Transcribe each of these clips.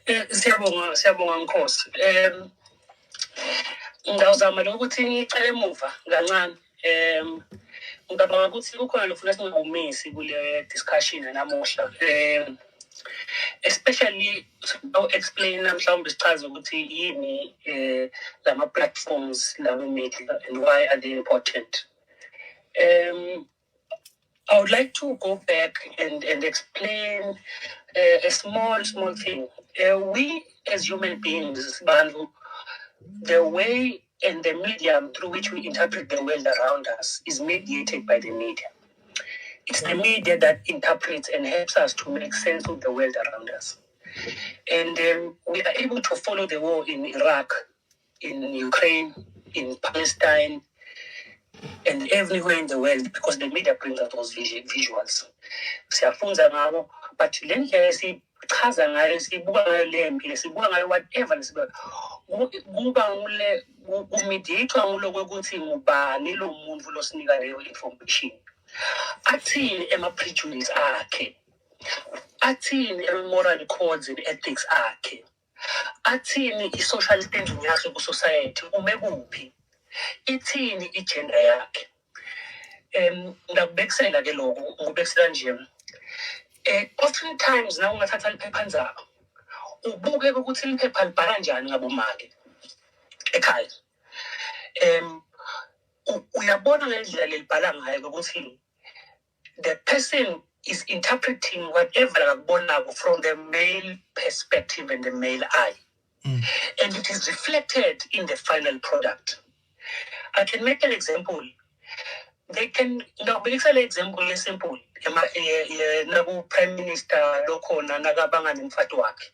Siyabonga Nkosi. Ngizama ukuthi ngicela emuva kancane. Ngicabanga ukuthi kukhona lofuna singawumisi kule discussion namuhla. Especially explain mhlawumbe sichaze ukuthi yini lama platforms lama media and why are they important. I would like to go back and explain a small thing. We as human beings, Bantu, the way and the medium through which we interpret the world around us is mediated by the media. It's the media that interprets and helps us to make sense of the world around us. And we are able to follow the war in Iraq, in Ukraine, in Palestine, and everywhere in the world because the media brings us those visuals. Siyafunza ngabo, but le ndlela sichaza ngayo, sibuka ngayo le mpilo, sibuka ngayo whatever kuba ngule kumediator ngulokuthi ngubani lo muntu losinika leyo information. Athini ema-prejudice akhe, athini ema-moral codes and ethics akhe, athini i-social standing yakhe ku-society, ume kuphi, ithini i-gender yakhe. Ngakubekisela ke lokho, ngikubekisela nje. Oftentimes na ungathatha liphephandaba, ubuke ukuthi liphepha libhala njani ngabomake ekhaya. Uyabona ngendlela lelibhala ngayo ukuthi the person is interpreting whatever akubonako from the male perspective and the male eye. And it is reflected in the final product. I can make an example. They can ngabekisela example simple. Naku Prime Minister lokhona nakabanga nomfati wakhe.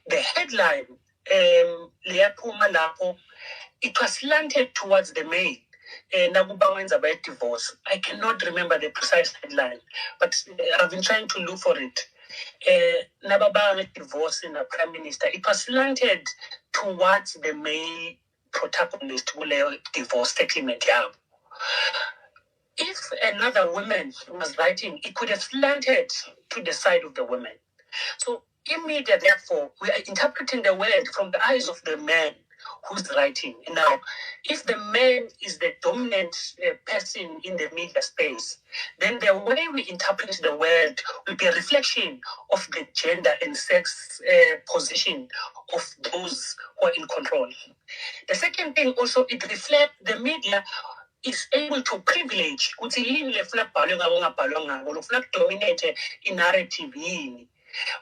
The headline liyaphuma lapho, it was slanted towards the male. Nakuba by divorce. I cannot remember the precise headline, but I've been trying to look for it. Nababa divorce in a prime minister. It was slanted towards the male protagonist who divorce settlement. If another woman was writing, it could have slanted to the side of the woman. So immediately, therefore, we are interpreting the word from the eyes of the man who's writing. Now, if the man is the dominant person in the media space, then the way we interpret the word will be a reflection of the gender and sex position of those who are in control. The second thing also, it reflects the media is able to privilege, dominate a narrative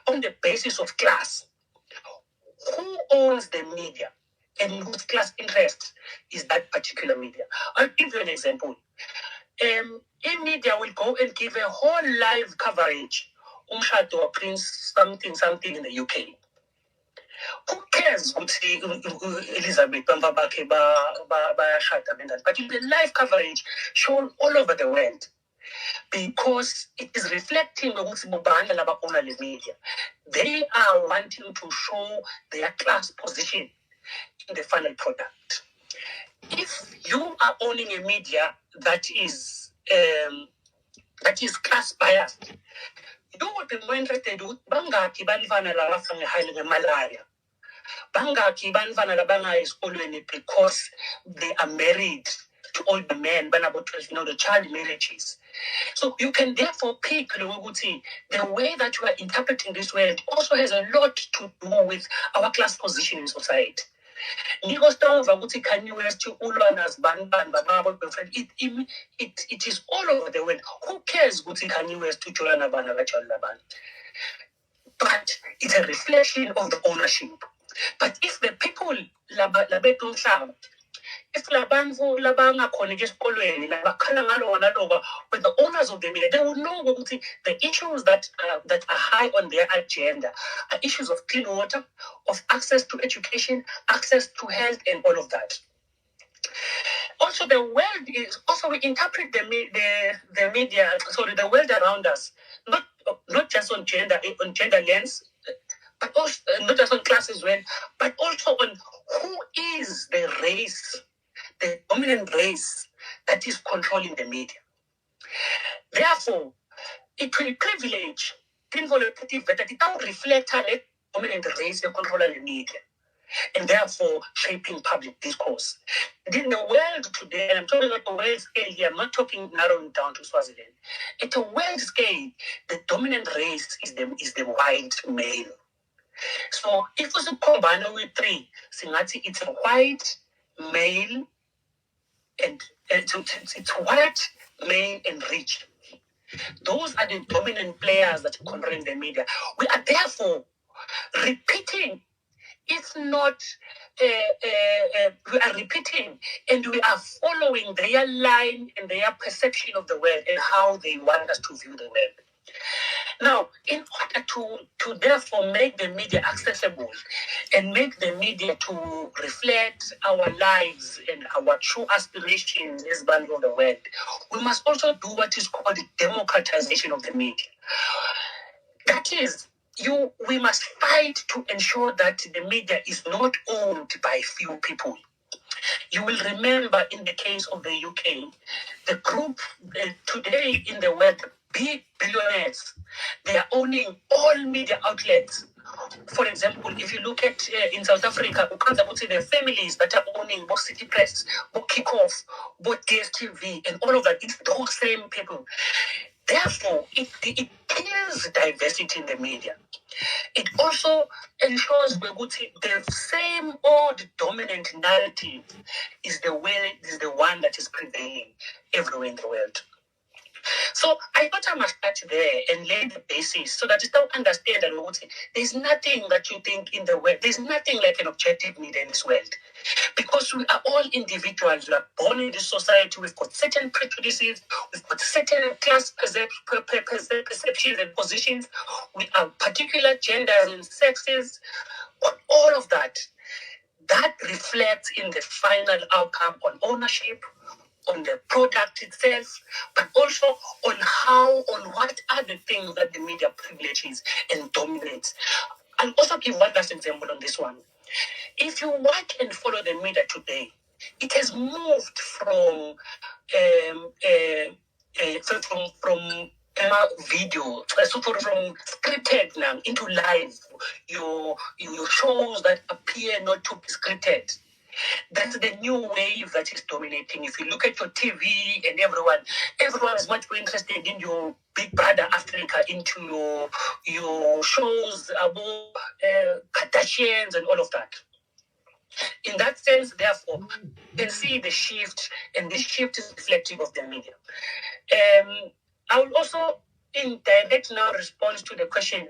on the basis of class. Who owns the media and whose class interest is that particular media? I'll give you an example. A media will go and give a whole live coverage umshado Prince something in the UK. Who cares what Elizabeth Bambabake but in the live coverage shown all over the world, because it is reflecting the media. They are wanting to show their class position in the final product. If you are owning a media that is class biased, you would be more interested in bangaki banifana labafanga high malaria. Bangaki banifana labanga esikolweni because they are married to all the men, the child marriages. So you can therefore pick the way that you are interpreting this word also has a lot to do with our class position in society. It is all over the world. Who cares? But it's a reflection of the ownership. But if the people if labantu labanga khona esikolweni labakhala ngalo naloba with the owners of the media, they will know the issues that are high on their agenda are issues of clean water, of access to education, access to health, and all of that. Also, the world is also we interpret the media, the world around us, not just on gender lens, but also not just on class as well, but also on who is the race, the dominant race that is controlling the media. Therefore, it will privilege that it don't reflect dominant race they control the media, and therefore shaping public discourse. And in the world today, and I'm talking about the world scale here, I'm not talking narrowing down to Swaziland. At a world scale, the dominant race is the white male. So if we combine with three, Singati, it's a white male and it's white, male, and rich. Those are the dominant players that are controlling the media. We are therefore repeating, if not, we are repeating and we are following their line and their perception of the world and how they want us to view the world. Now, in order to therefore make the media accessible and make the media to reflect our lives and our true aspirations as band of the world, we must also do what is called the democratization of the media. That is, we must fight to ensure that the media is not owned by few people. You will remember in the case of the UK, the group today in the world, big billionaires, they are owning all media outlets. For example, if you look at in South Africa, we can't say the families that are owning both City Press, both Kickoff, both DSTV, and all of that, it's those same people. Therefore, it kills diversity in the media. It also ensures the same old dominant narrative is the one that is prevailing everywhere in the world. So I thought I must start there and lay the basis so that you don't understand that there's nothing that you think in the world. There's nothing like an objective media in this world. Because we are all individuals. We are born in this society. We've got certain prejudices. We've got certain class perceptions and positions. We are particular genders and sexes. But all of that reflects in the final outcome on ownership, on the product itself, but also on what are the things that the media privileges and dominates. I'll also give one last example on this one. If you watch and follow the media today, it has moved from video, so from scripted now into live. Your shows that appear not to be scripted. That's the new wave that is dominating. If you look at your TV and everyone is much more interested in your Big Brother Africa, into your shows about Kardashians and all of that. In that sense, therefore, you can see the shift, and the shift is reflective of the media. I will also, in direct now response to the question,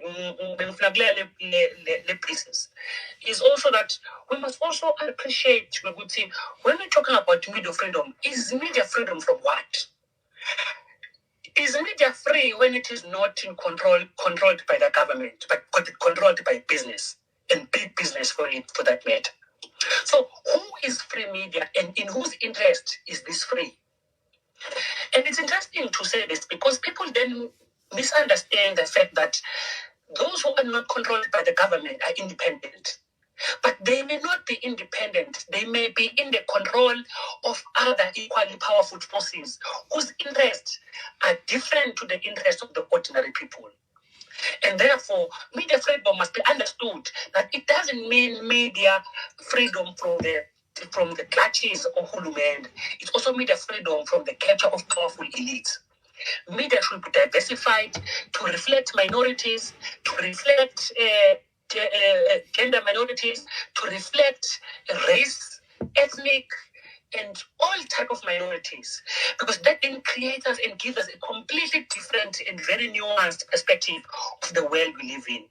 is also that we must also appreciate, when we're talking about media freedom, is media freedom from what? Is media free when it is not controlled by the government, but controlled by business, and big business for that matter? So who is free media, and in whose interest is this free? And it's interesting to say this because people then misunderstand the fact that those who are not controlled by the government are independent. But they may not be independent. They may be in the control of other equally powerful forces whose interests are different to the interests of the ordinary people. And therefore, media freedom must be understood that it doesn't mean media freedom from the clutches of Hulumend. It also media freedom from the capture of powerful elites. Media should be diversified to reflect minorities, to reflect gender minorities, to reflect race, ethnic, and all type of minorities, because that then creates us and gives us a completely different and very nuanced perspective of the world we live in.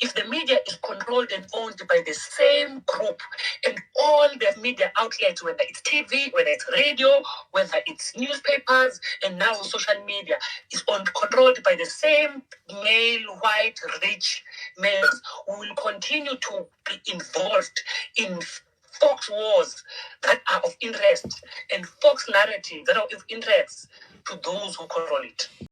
If the media is controlled and owned by the same group, and all the media outlets, whether it's TV, whether it's radio, whether it's newspapers, and now social media, is controlled by the same male, white, rich males, we will continue to be involved in Fox wars that are of interest and Fox narratives that are of interest to those who control it.